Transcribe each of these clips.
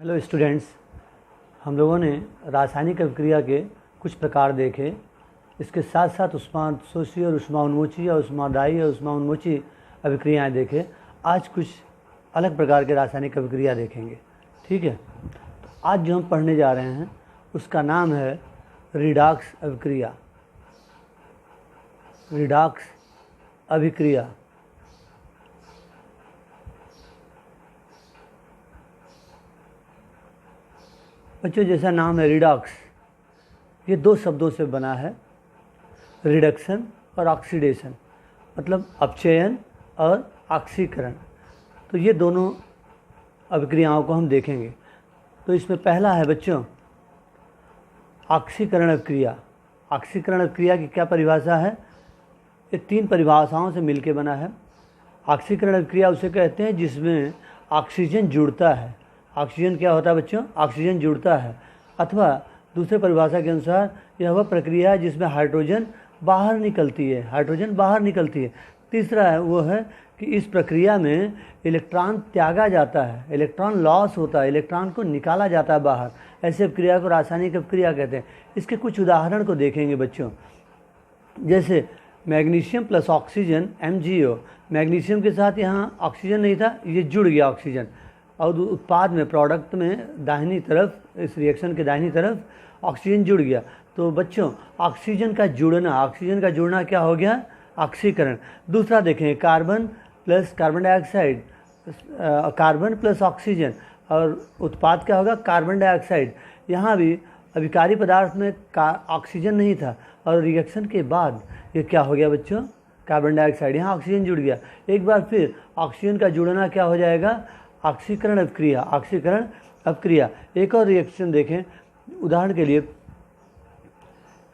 Hello students, हम लोगों ने रासायनिक अभिक्रिया के कुछ प्रकार देखे। इसके साथ साथ उष्माशोषी और उष्माउन्मोची या उष्मादायी और उष्माउन्मोची अभिक्रियाएं देखे। आज कुछ अलग प्रकार के रासायनिक अभिक्रिया देखेंगे। ठीक है, तो आज जो हम पढ़ने जा रहे हैं उसका नाम है रिडॉक्स अभिक्रिया। रिडॉक्स अभिक्रिया बच्चों, जैसा नाम है रिडॉक्स, ये दो शब्दों से बना है, रिडक्शन और ऑक्सीडेशन, मतलब अपचयन और ऑक्सीकरण। तो ये दोनों अभिक्रियाओं को हम देखेंगे। तो इसमें पहला है बच्चों ऑक्सीकरण अभिक्रिया। ऑक्सीकरण अभिक्रिया की क्या परिभाषा है? ये तीन परिभाषाओं से मिलकर बना है। ऑक्सीकरण अभिक्रिया उसे कहते हैं जिसमें ऑक्सीजन जुड़ता है। ऑक्सीजन क्या होता है बच्चों? ऑक्सीजन जुड़ता है। अथवा दूसरे परिभाषा के अनुसार यह वह प्रक्रिया है जिसमें हाइड्रोजन बाहर निकलती है। हाइड्रोजन बाहर निकलती है। तीसरा है वो है कि इस प्रक्रिया में इलेक्ट्रॉन त्यागा जाता है, इलेक्ट्रॉन लॉस होता है, इलेक्ट्रॉन को निकाला जाता है बाहर। ऐसे अभिक्रिया को रासायनिक अभिक्रिया कहते हैं। इसके कुछ उदाहरण को देखेंगे बच्चों। जैसे magnesium plus oxygen MgO। Magnesium के साथ यहाँ ऑक्सीजन नहीं था, ये जुड़ गया ऑक्सीजन, और उत्पाद में, प्रोडक्ट में दाहिनी तरफ, इस रिएक्शन के दाहिनी तरफ ऑक्सीजन जुड़ गया। तो बच्चों ऑक्सीजन का जुड़ना क्या हो गया? ऑक्सीकरण। दूसरा देखें, carbon plus carbon dioxide, carbon plus oxygen, और उत्पाद क्या होगा? Carbon dioxide. यहाँ भी अभिकारी पदार्थ में ऑक्सीजन नहीं था और रिएक्शन के बाद ये क्या हो गया बच्चों? Carbon dioxide. यहाँ ऑक्सीजन जुड़ गया। एक बार फिर ऑक्सीजन का जुड़ना क्या हो जाएगा? ऑक्सीकरण अभिक्रिया। ऑक्सीकरण अभिक्रिया। एक और रिएक्शन देखें, उदाहरण के लिए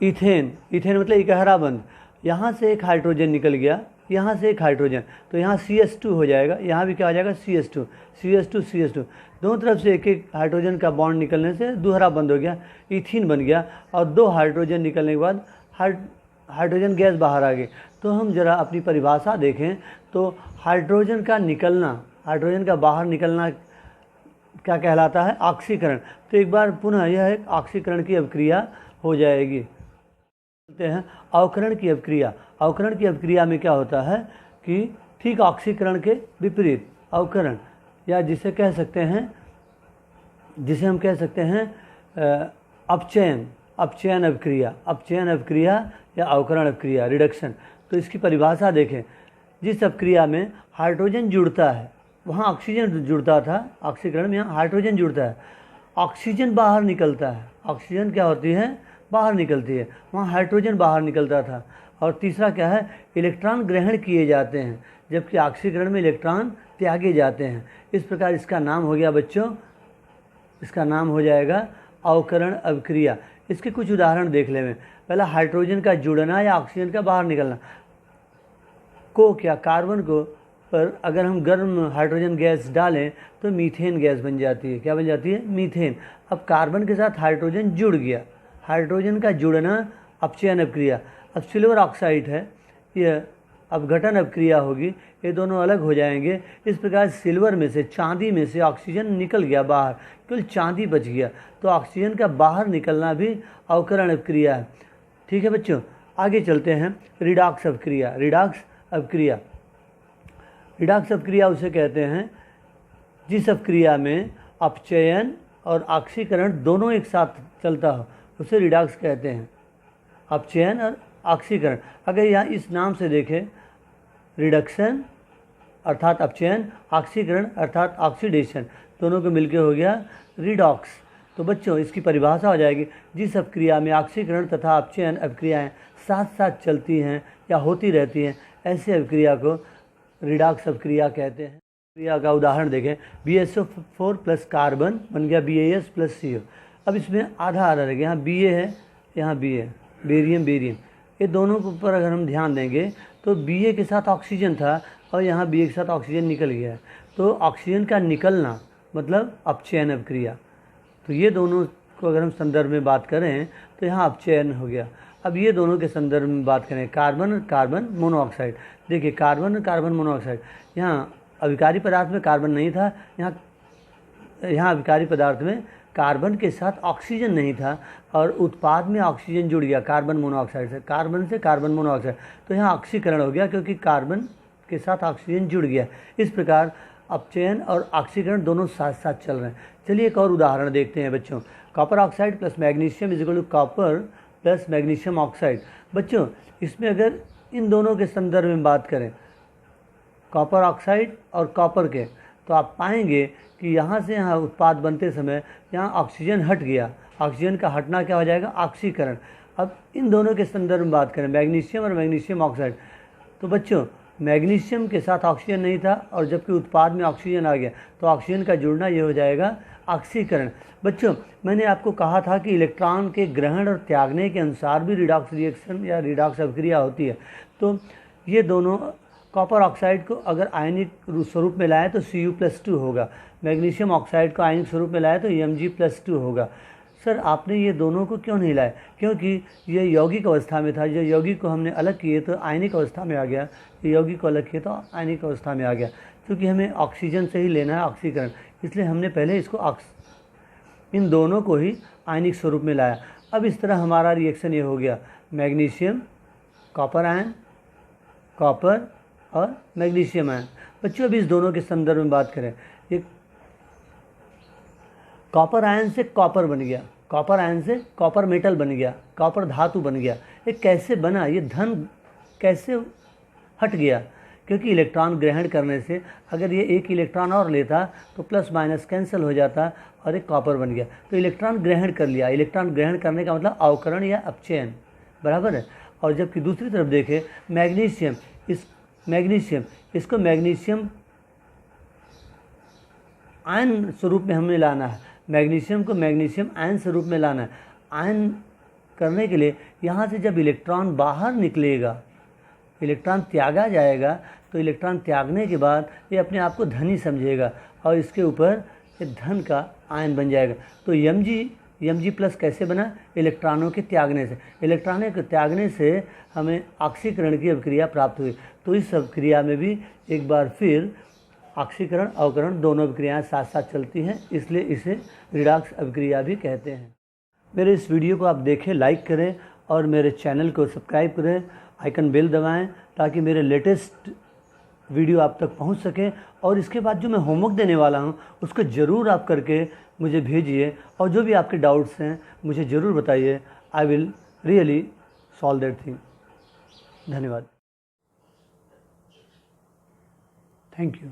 इथेन। इथेन मतलब इकहरा बंध। यहाँ से एक हाइड्रोजन निकल गया, यहाँ से एक हाइड्रोजन, तो यहाँ CH2 हो जाएगा। यहाँ भी क्या हो जाएगा? CH2। दोनों तरफ से एक एक हाइड्रोजन का बॉन्ड निकलने से दोहरा बंध हो गया, इथीन बन गया। और दो हाइड्रोजन निकलने के बाद हाइड्रोजन गैस बाहर आ गई। तो हम जरा अपनी परिभाषा देखें तो हाइड्रोजन का बाहर निकलना क्या कहलाता है? ऑक्सीकरण। तो एक बार पुनः यह एक ऑक्सीकरण की अभिक्रिया हो जाएगी। कहते हैं अवकरण की अभिक्रिया। अवकरण की अभिक्रिया में क्या होता है कि ठीक ऑक्सीकरण के विपरीत अवकरण, या जिसे हम कह सकते हैं अपचयन अभिक्रिया या अवकरण अभिक्रिया, रिडक्शन। तो इसकी परिभाषा देखें। जिस अभिक्रिया में हाइड्रोजन जुड़ता है, वहाँ ऑक्सीजन जुड़ता था, ऑक्सीकरण में यहाँ हाइड्रोजन जुड़ता है, ऑक्सीजन बाहर निकलता है। ऑक्सीजन क्या होती है? बाहर निकलती है। वहाँ हाइड्रोजन बाहर निकलता था। और तीसरा क्या है? इलेक्ट्रॉन ग्रहण किए जाते हैं, जबकि ऑक्सीकरण में इलेक्ट्रॉन त्यागे जाते हैं। इस प्रकार इसका नाम हो गया बच्चों, इसका नाम हो जाएगा अवकरण अभिक्रिया। इसके कुछ उदाहरण देख लें। पहला हाइड्रोजन का जुड़ना या ऑक्सीजन का बाहर निकलना। कार्बन को पर अगर हम गर्म हाइड्रोजन गैस डालें तो मीथेन गैस बन जाती है। क्या बन जाती है? मीथेन। अब कार्बन के साथ हाइड्रोजन जुड़ गया, हाइड्रोजन का जुड़ना अपचयन अभिक्रिया। अब सिल्वर ऑक्साइड है, यह अपघटन अभिक्रिया होगी, ये दोनों अलग हो जाएंगे। इस प्रकार सिल्वर में से, चांदी में से ऑक्सीजन निकल गया बाहर, केवल चांदी बच गया। तो ऑक्सीजन का बाहर निकलना भी अवकरण अभिक्रिया है। ठीक है बच्चों, आगे चलते हैं। रिडॉक्स अभिक्रिया उसे कहते हैं जिस अभिक्रिया में अपचयन और ऑक्सीकरण दोनों एक साथ चलता हो, उसे रिडॉक्स कहते हैं। अपचयन और ऑक्सीकरण। अगर यहाँ इस नाम से देखें, रिडक्शन अर्थात अपचयन, ऑक्सीकरण अर्थात ऑक्सीडेशन, दोनों को मिलकर हो गया रिडॉक्स। तो बच्चों इसकी परिभाषा हो जाएगी, जिस अभिक्रिया में ऑक्सीकरण तथा अपचयन अभिक्रियाएं साथ साथ चलती हैं या होती रहती हैं, ऐसे अभिक्रिया को रिडॉक्स अभिक्रिया कहते हैं। क्रिया का उदाहरण देखें, BSO4 प्लस कार्बन बन गया BAS प्लस CO। अब इसमें आधा रह गया, यहाँ BA है, यहाँ B है, बेरियम। ये दोनों के ऊपर अगर हम ध्यान देंगे तो BA के साथ ऑक्सीजन था और यहाँ BA के साथ ऑक्सीजन निकल गया है। तो ऑक्सीजन का निकलना मतलब अपचयन अभिक्रिया। तो ये दोनों को अगर हम संदर्भ में बात करें तो यहाँ अपचयन हो गया। अब ये दोनों के संदर्भ में बात करें, कार्बन मोनोऑक्साइड। देखिए कार्बन मोनोऑक्साइड, यहाँ अभिकारी पदार्थ में कार्बन नहीं था, यहाँ यहाँ अभिकारी पदार्थ में कार्बन के साथ ऑक्सीजन नहीं था और उत्पाद में ऑक्सीजन जुड़ गया कार्बन मोनोऑक्साइड से, कार्बन से कार्बन मोनोऑक्साइड, तो यहाँ ऑक्सीकरण हो गया क्योंकि कार्बन के साथ ऑक्सीजन जुड़ गया। इस प्रकार अपचयन और ऑक्सीकरण दोनों साथ साथ चल रहे हैं। चलिए एक और उदाहरण देखते हैं बच्चों। Copper oxide plus magnesium is equal to copper plus magnesium oxide. बच्चों इसमें अगर इन दोनों के संदर्भ में बात करें, कॉपर ऑक्साइड और कॉपर के, तो आप पाएंगे कि यहाँ से यहाँ उत्पाद बनते समय यहाँ ऑक्सीजन हट गया। ऑक्सीजन का हटना क्या हो जाएगा? ऑक्सीकरण। अब इन दोनों के संदर्भ में बात करें, मैग्नीशियम और मैग्नीशियम ऑक्साइड, तो बच्चों मैग्नीशियम के साथ ऑक्सीजन नहीं था और जबकि उत्पाद में ऑक्सीजन आ गया तो ऑक्सीजन का जुड़ना ये हो जाएगा ऑक्सीकरण। बच्चों मैंने आपको कहा था कि इलेक्ट्रॉन के ग्रहण और त्यागने के अनुसार भी रिडॉक्स रिएक्शन या रिडॉक्स अभिक्रिया होती है। तो ये दोनों कॉपर ऑक्साइड को अगर आयनिक स्वरूप में लाए तो Cu+2 होगा, मैग्नीशियम ऑक्साइड को आयनिक स्वरूप में लाए तो Mg+2 होगा। सर आपने ये दोनों को क्यों नहीं लाए? क्योंकि ये यौगिक अवस्था में था, जो यौगिक को हमने अलग किए तो आयनिक अवस्था में आ गया, यौगिक को अलग किए तो आयनिक अवस्था में आ गया। क्योंकि हमें ऑक्सीजन से ही लेना है ऑक्सीकरण, इसलिए हमने पहले इसको इन दोनों को ही आयनिक स्वरूप में लाया। अब इस तरह हमारा रिएक्शन ये हो गया, मैग्नीशियम कॉपर आयन, कॉपर और मैग्नीशियम आयन। बच्चों अब इस दोनों के संदर्भ में बात करें, ये कॉपर आयन से कॉपर बन गया, कॉपर आयन से कॉपर मेटल बन गया, कॉपर धातु बन गया। ये कैसे बना? ये धन कैसे हट गया? क्योंकि इलेक्ट्रॉन ग्रहण करने से अगर ये एक इलेक्ट्रॉन और लेता तो प्लस माइनस कैंसिल हो जाता और एक कॉपर बन गया। तो इलेक्ट्रॉन ग्रहण कर लिया। इलेक्ट्रॉन ग्रहण करने का मतलब अवकरण या अपचयन, बराबर है। और जबकि दूसरी तरफ देखें मैग्नीशियम, इसको मैग्नीशियम आयन स्वरूप में हमें लाना है, मैग्नीशियम को मैग्नीशियम आयन स्वरूप में लाना है। आयन करने के लिए यहाँ से जब इलेक्ट्रॉन बाहर निकलेगा, इलेक्ट्रॉन त्यागा जाएगा, तो इलेक्ट्रॉन त्यागने के बाद ये अपने आप को धनी समझेगा और इसके ऊपर ये धन का आयन बन जाएगा। तो Mg+ कैसे बना? इलेक्ट्रॉनों के त्यागने से। इलेक्ट्रॉनों के त्यागने से हमें ऑक्सीकरण की अभिक्रिया प्राप्त हुई। तो इस अभिक्रिया में भी एक बार फिर ऑक्सीकरण अवकरण दोनों अभिक्रियाएँ साथ साथ चलती हैं, इसलिए इसे रिडॉक्स अभिक्रिया भी कहते हैं। मेरे इस वीडियो को आप देखें, लाइक करें और मेरे चैनल को सब्सक्राइब करें, आइकन बेल दबाएं ताकि मेरे लेटेस्ट वीडियो आप तक पहुंच सके। और इसके बाद जो मैं होमवर्क देने वाला हूं उसको ज़रूर आप करके मुझे भेजिए और जो भी आपके डाउट्स हैं मुझे ज़रूर बताइए। I will really solve that thing. धन्यवाद। Thank you.